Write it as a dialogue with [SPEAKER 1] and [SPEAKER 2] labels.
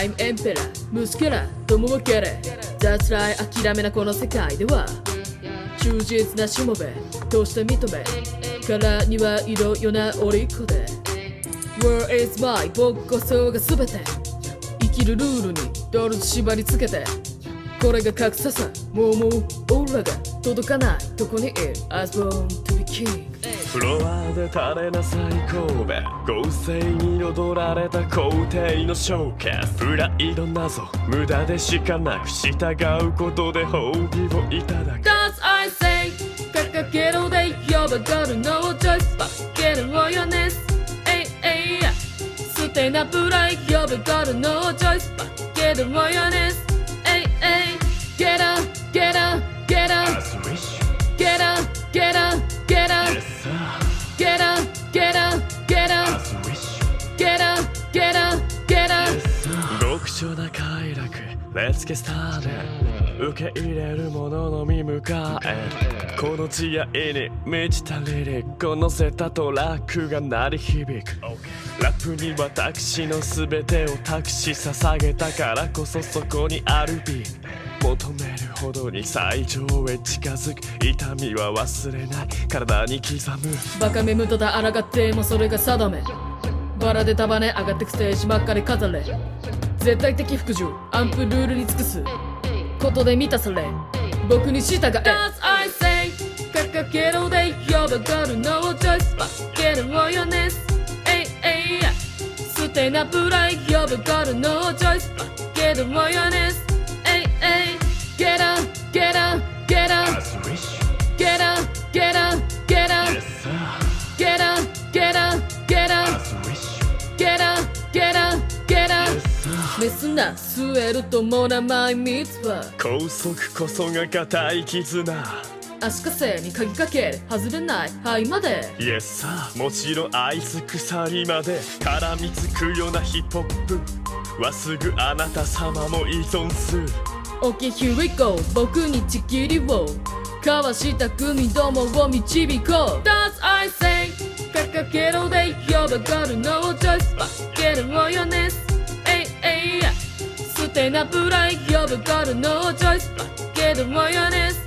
[SPEAKER 1] I'm EMPERA 息子らとも分けれThat's right 諦めなこの世界では忠実なしもべとして認めからにはいろよなおりこで Where is my 僕こそが全て生きるルールにドル縛りつけてこれが格差さもう俺らが届かないとこにいる I was born to be king
[SPEAKER 2] フロアで垂れな最後べ合成に彩られた皇帝のショーケースプライドなぞ無駄でしかなく従うことで褒美をいただく
[SPEAKER 1] That's I say 掲げろで呼ばがるのをチョイスばけるロヨネスステナプライ呼ばがるのをチョイスばけるロヨネスGet up, get up, get up, get up, get up, get up, get up, get up, get up, get up, get up, get up
[SPEAKER 2] 極小な快楽 Let's get started 受け入れるもののみ迎えこの慈愛に満ちたリリックを乗せたトラックが鳴り響くラップに私の全てを託し捧げたからこそそこにあるビー求めるほどに最上へ近づく痛みは忘れない体に刻む
[SPEAKER 1] バカめ無駄だ抗ってもそれが定めバラで束ね上がってくステージばっかり飾れ絶対的服従アンプルールに尽くすことで満たされ僕に従え That's I say 掲げろで呼ばがるのをチョイスばけるロヨネスステナプライ呼ばがるのをチョイスばけるロヨネスGet up, get up, get up, get up, get up, get up, get up, get up, get up, get up, get up, get up メスな据えるともなまい蜜は
[SPEAKER 2] 高速こそが固い絆
[SPEAKER 1] 足かせに鍵かける外れない肺まで
[SPEAKER 2] Yes sir もちろん愛す鎖まで絡みつくようなヒップホップはすぐあなた様も依存する
[SPEAKER 1] OK here we go 僕にちぎりを交わした組どもを導こう That's I say 掲げろで呼ばがるのをチョイスばけるロヨネスステナプライ呼ばがるのをチョイスばけるロヨネス